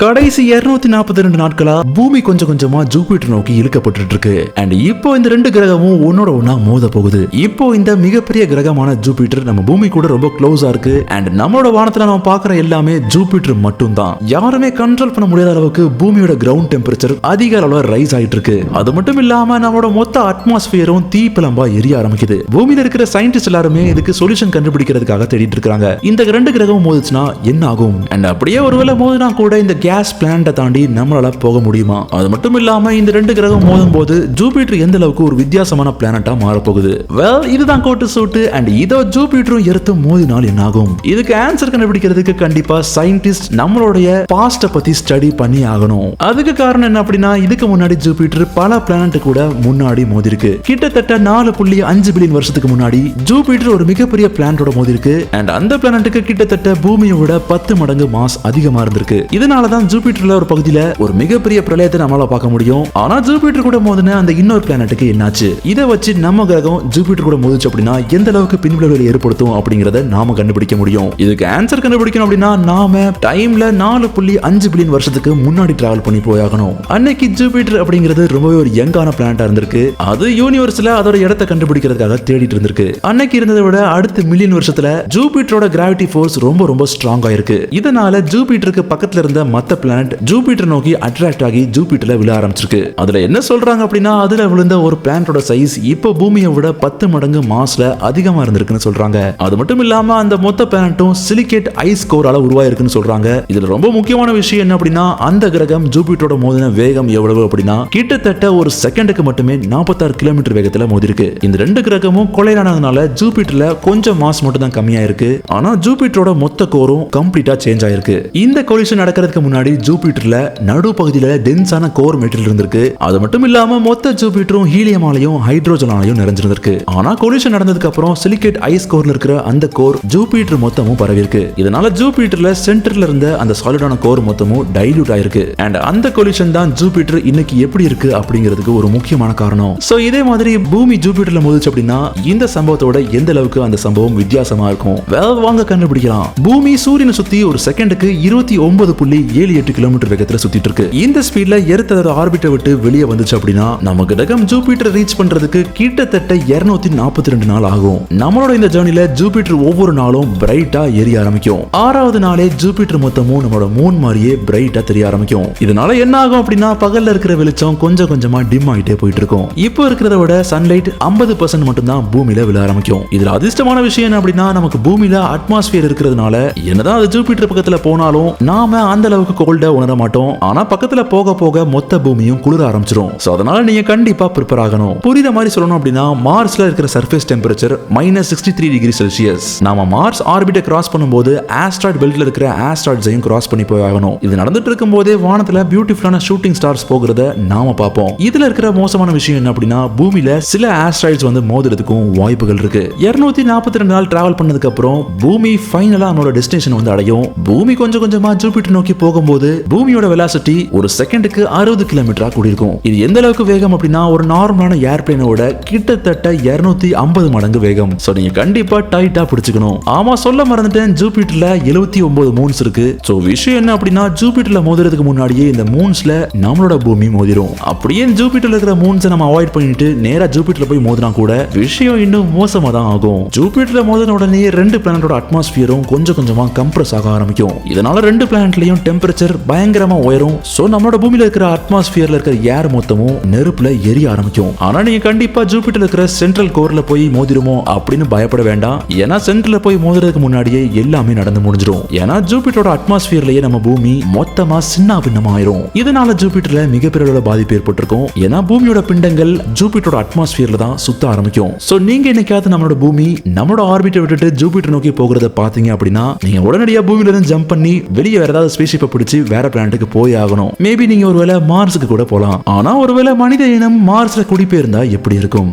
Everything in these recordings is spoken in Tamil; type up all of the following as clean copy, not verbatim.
கடைசி 242 நாட்களா பூமி கொஞ்சம் கொஞ்சமா ஜூபிட்டர் நோக்கி இழுக்கப்பட்டு இருக்கு. அண்ட் இப்போ இந்த ரெண்டு கிரகமும் ஒன்னோட ஒன்னா மோத போகுது. இப்போ இந்த மிகப்பெரிய கிரகமான ஜூபிட்டர் நம்ம பூமி கூட ரொம்ப க்ளோஸா இருக்கு. அண்ட் நம்மளோட வானத்துல நம்ம பாக்குற எல்லாமே ஜூபிட்டர் மட்டும் தான். யாருமே கண்ட்ரோல் பண்ண முடியாத அளவுக்கு பூமியோட கிரவுண்ட் டெம்பரேச்சர் அதிக அளவுல ரைஸ் ஆயிட்டு இருக்கு. அது மட்டும் இல்லாம நம்மளோட மொத்த அட்மாஸ்பியரும் தீப்பிழம்பா எரிய ஆரம்பிக்குது. பூமியில இருக்கிற சயின்டிஸ்ட் எல்லாருமே இதுக்கு சொல்யூஷன் கண்டுபிடிக்கிறதுக்காக தேடிட்டு இருக்காங்க. இந்த ரெண்டு கிரகம் மோதுச்சுன்னா என்ன ஆகும்? அண்ட் அப்படியே ஒருவேளை மோதினா கூட இந்த கேஸ் பிளானட்டை தாண்டி நம்மளால போக முடியுமா? அது மட்டும் இல்லாம இந்த ரெண்டு கிரகம் மோதும் போது ஜூபிட்டர் எந்த அளவுக்கு ஒரு வித்தியாசமான பிளானட்டா மாறப்போகுது? வெல், இதுதான் கோட்டு சூட்டு. அண்ட் இதோ ஜூபிட்டரும் எர்த்தும் மோதினால் என்ன ஆகும்? இதுக்கு ஆன்சர் கண்டுபிடிக்கிறதுக்கு கண்டிப்பா சயின்டிஸ்ட் நம்மளுடைய பாஸ்ட பத்தி ஸ்டடி பண்ணி ஆகணும். அதுக்கு காரணம் என்ன அப்படின்னா, இதுக்கு முன்னாடி ஜூபிட்டர் பல பிளானட் கூட முன்னாடி மோதி இருக்கு. கிட்டத்தட்ட 4.5 பில்லியன் வருஷத்துக்கு முன்னாடி ஜூபிட்டர் ஒரு மிகப்பெரிய பிளானட்டோட மோதி இருக்கு. அண்ட் அந்த பிளானட்டுக்கு கிட்டத்தட்ட பூமியோட 10 மடங்கு மாஸ் அதிகமா இருந்திருக்கு. இதனாலதான் ஜூபிட்டர்ல ஒரு பகுதியில ஒரு மிகப்பெரிய பிரளயத்தை நம்மளால பார்க்க முடியும். ஆனா ஜூபிட்டர் கூட மோதின அந்த இன்னொரு பிளானட்டுக்கு என்னாச்சு? இதை வச்சு நம்ம கிரகம் ஜூபிட்டர் கூட மோதிச்சு அப்படின்னா எந்த அளவுக்கு பின்விளைவுகளை ஏற்படுத்தும் அப்படிங்கறத நாம கண்டுபிடிக்க முடியும். இதுக்கு ஆன்சர் கண்டுபிடிக்கணும் அப்படின்னா நாம டைம்ல 4.5 பில்லியன் வருஷத்துக்கு முன்னாடி டிராவல் பண்ணி போயாகணும். அன்னைக்கு ஜூபிட்டர் அப்படிங்கிறது ரொம்பவே ஒரு யங்கான பிளானட்டா இருந்திருக்கு. அது யூனிவர்ஸ்ல அதோட இடத்தை கண்டுபிடிக்கிறதுக்காக தேடிட்டு இருந்திருக்கு. அன்னைக்கு இருந்ததை விட அடுத்த மில்லியன் வருஷத்துல ஜூபிட்டரோட கிராவிட்டி ஃபோர்ஸ் ரொம்ப ரொம்ப ஸ்ட்ராங்கா இருக்கு. இதனால ஜூபிட்டருக்கு பக்கத்துல இருந்த மத்த பிளானட் ஜூபிட்டர் நோக்கி அட்ராக்ட் ஆகி ஜூபிட்டர்ல விழ ஆரம்பிச்சிருக்கு. அதுல என்ன சொல்றாங்க அப்படின்னா, அதுல விழுந்த ஒரு பிளானட்டோட சைஸ் இப்போ பூமியை விட 10 மடங்கு மாஸ்ல அதிகமா இருந்திருக்குன்னு சொல்றாங்க. அது மட்டும் இல்லாம அந்த மொத்த பிளானட்டும் சிலிகேட் ஐஸ் கோரால உருவாயிருக்குன்னு சொல்றாங்க. இதுல ரொம்ப முக்கியமான விஷயம் என்ன அப்படின்னா, அந்த கிரகம் ஜூபிட்டரோட மோதின வேகம் எவ்வளவு அப்படின்னா கிட்டத்தட்ட ஒரு செகண்டுக்கு மட்டுமே 46 கிலோமீட்டர் வேகத்துல மோதிருக்கு. இந்த ரெண்டு கிரகமும் கொலையானதுனால ஜூபிட்டர்ல கொஞ்சம் மாஸ் மட்டும் தான் கம்மியா இருக்கு. ஆனா ஜூபிட்டரோட மொத்த கோரும் கம்ப்ளீட்டா சேஞ்ச் ஆயிருக்கு. இந்த கொலிஷன் நடக்கிறதுக்கு முன்னாடி ஜூபிட்டர்ல நடு பகுதியில டென்ஸான கோர் மெட்டீரியல் இருந்திருக்கு. அது மட்டும் இல்லாம மொத்த ஜூபிட்டரும் ஹீலியமாலையும் ஹைட்ரோஜனாலையும் நிறைஞ்சிருந்திருக்கு. ஆனா கொலிஷன் நடந்ததுக்கு அப்புறம் சிலிகேட் ஐஸ் கோர்ல இருக்கிற அந்த கோர் ஜூபிட்டர் மொத்தமும் பரவி இருக்கு. இதனால ஜூபிட்டர்ல சென்டர்ல இருந்த அந்த சாலிடான கோர் மொத்தமும் டைல்யூட் ஆயிருக்கு. அண்ட் அந்த கொலிஷன் தான் ஜூபிட்டர் இன்னைக்கு எப்படி இருக்கு அப்படிங்கிறதுக்கு ஒரு முக்கியமான காரணம். சோ இதே மாதிரி பூமி ஜூபிட்டர்ல மோதிச்சு அப்படின்னா இந்த சம்பவத்தோட எந்த அளவுக்கு அந்த சம்பவம் வித்தியாசமா இருக்கும்? வாங்க கண்டுபிடிக்கலாம். பூமி சூரியனை சுத்தி ஒரு செகண்டுக்கு 29.78 கிலோமீட்டர் வேகத்துல சுத்திட்டு இருக்கு. இந்த ஸ்பீட்ல எர்த் அதோட ஆர்பிட்டை விட்டு வெளியே வந்துச்சு அப்படின்னா நம்ம கிரகம் ஜூபிட்டர் ரீச் பண்றதுக்கு கிட்டத்தட்ட 242 நாள் ஆகும். நம்மளோட இந்த ஜர்னில ஜூபிட்டர் ஒவ்வொரு நாளும் பிரைட்டா எரிய ஆரம்பிக்கும். 6வது நாளே ஜூபிட்டர் மொத்தமும் நம்மளோட மூன் மாதிரியே பிரைட்டா தெரிய ஆரம்பிக்கும். இதனால என்ன ஆகும் அப்படின்னா பகல்ல இருக்கிற வெளிச்சம் கொஞ்சம் கொஞ்சமா டிம் ஆயிட்டே போயிட்டு இருக்கும். இப்போ இருக்கிறத விட சன்லைட் 50% மட்டும் தான் பூமியில விழ ஆரம்பிக்கும். இதுல அதிர்ஷ்டமான விஷயம் என்ன அப்படின்னா, நமக்கு பூமியில அட்மாஸ்பியர் இருக்கிறதுனால என்னதான் அது ஜூபிட்டர் பக்கத்துல போனாலும் நாம அந்த அளவுக்கு கோல்டா உணர மாட்டோம். ஆனா பக்கத்துல போக போக மொத்த பூமியும் குளிர ஆரம்பிச்சிடும். சோ அதனால நீங்க கண்டிப்பா ப்ரிப்பேர் ஆகணும். புரியுற மாதிரி சொல்லணும் அப்படின்னா, மார்ஸ்ல இருக்கிற சர்ஃபேஸ் டெம்பரேச்சர் -63 டிகிரி செல்சியஸ். நாம மார்ஸ் ஆர்பிட்டை கிராஸ் பண்ணும்போது ஆஸ்ட்ராய்ட் பெல்ட்ல இருக்கிற ஆஸ்ட்ராய்ட்ஸையும் கிராஸ் பண்ணி போய் ஆகணும். இது நடந்துட்டு இருக்கும் போதே வானத்துல பியூட்டிஃபுல்லான ஷூட்டிங் ஸ்டார்ஸ் போகிறத நாம பார்ப்போம். இதுல இருக்கிற மோசமான விஷயம் என்ன அப்படின்னா, பூமியில சில ஆஸ்ட்ராய்ட்ஸ் வந்து மோதுறதுக்கும் வாய்ப்புகள் இருக்கு. 242 நாள் டிராவல் பண்ணதுக்கு அப்புறம் பூமி ஃபைனலா நம்மளோட டெஸ்டினேஷன் வந்து அடையும். பூமி கொஞ்சம் கொஞ்சமா ஜூபிட்டர் நோக்கி போகும்போது பூமியோட வெலாசிட்டி ஒரு செகண்டுக்கு 60 கிலோமீட்டரா கூடியிருக்கும். இது எந்த அளவுக்கு வேகம் அப்படின்னா ஒரு நார்மலான ஏர்பிளேனோட கிட்டத்தட்ட 250 மடங்கு வேகம். சோ நீங்க கண்டிப்பா டைட்டா பிடிச்சுக்கணும். ஆமா, சொல்ல மறந்துட்டேன், ஜூபிட்டர்ல 79 மூன்ஸ் இருக்கு. சோ விஷயம் என்ன அப்படின்னா, ஜூபிட்டர்ல மோதுறதுக்கு முன்னாடியே இந்த மூன்ஸ்ல நம்மளோட பூமி மோதிரும். அப்படியே ஜூபிட்டர்ல இருக்கிற மூன்ஸை நம்ம அவாய்ட் பண்ணிட்டு நேரா ஜூபிட்டர்ல போய் மோதினா கூட விஷயம் இன்னும் மோசமா தான் ஆகும். ஜூபிட்டர்ல மோதின உடனே ரெண்டு பிளானட்டோட அட்மாஸ்பியரும் கொஞ்சம் கொஞ்சமா கம்ப்ரஸ் ஆக ஆரம்பிக்கும். இதனால ரெண்டு பிளானட்லயும் டெம்பரேச்சர் பயங்கரமா உயரும். சோ நம்மளோட பூமியில இருக்கிற அட்மாஸ்பியர்ல இருக்கிற ஏர் மொத்தமும் நெருப்புல எரிய ஆரம்பிக்கும். ஆனா நீங்க கண்டிப்பா ஜூபிட்டர்ல இருக்கிற சென்ட்ரல் கோர்ல போய் மோதிருமோ அப்படின்னு பயப்பட வேண்டாம். ஏன்னா சென்ட்ரல்ல போய் மோதுறதுக்கு முன்னாடியே எல்லாமே நடந்து முடிஞ்சிடும். ஏன்னா ஜூபிட்டரோட அட்மாஸ்பியர்லயே நம்ம பூமி மொத்தமா சின்ன பின்னமாயிரும். இதனால ஜூபிட்டர்ல மிகப்பெரிய பாதிப்பு ஏற்பட்டிருக்கும். ஏன்னா பூமியோட பிண்டங்கள் ஜூபிட்டரோட அட்மாஸ்பியர்ல தான் சுத்த ஆரம்பிக்கும். சோ நீங்க என்னைக்காவது நம்மளோட பூமி நம்மளோட ஆர்பிட்டை விட்டுட்டு ஜூபிட்டர் நோக்கி போகிறத பாத்தீங்க அப்படின்னா நீங்க உடனடியா பூமியில இருந்து ஜம்ப் பண்ணி வெளியே வேற ஏதாவது ஸ்பேஸ்ஷிப்பை பிடிச்சி வேற பிளானட்டுக்கு போய் ஆகணும். மேபி நீங்க ஒருவேளை மார்ஸுக்கு கூட போலாம். ஆனா ஒருவேளை மனித இனம் மார்ஸ்ல குடிபெயர்ந்தா எப்படி இருக்கும்?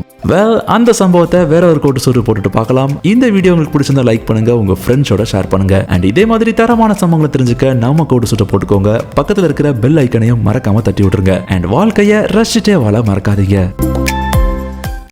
அந்த சம்பவத்தை வேற ஒரு கோட்டு சூறு போட்டுட்டு பார்க்கலாம். இந்த வீடியோ உங்களுக்கு பிடிச்சிருந்தா லைக் பண்ணுங்க, உங்க ஃப்ரெண்ட்ஸோட ஷேர் பண்ணுங்க. அண்ட் இதே மாதிரி தரமான சம்பவங்களை தெரிஞ்சுக்க நம்ம கோட்டு சூட்டை போட்டுக்கோங்க. பக்கத்துல இருக்கிற பெல் ஐக்கனையும் மறக்காம தட்டி விட்டுருங்க. அண்ட் வாழ்க்கைய ரசிச்சுட்டே வாழ மறக்காதீங்க.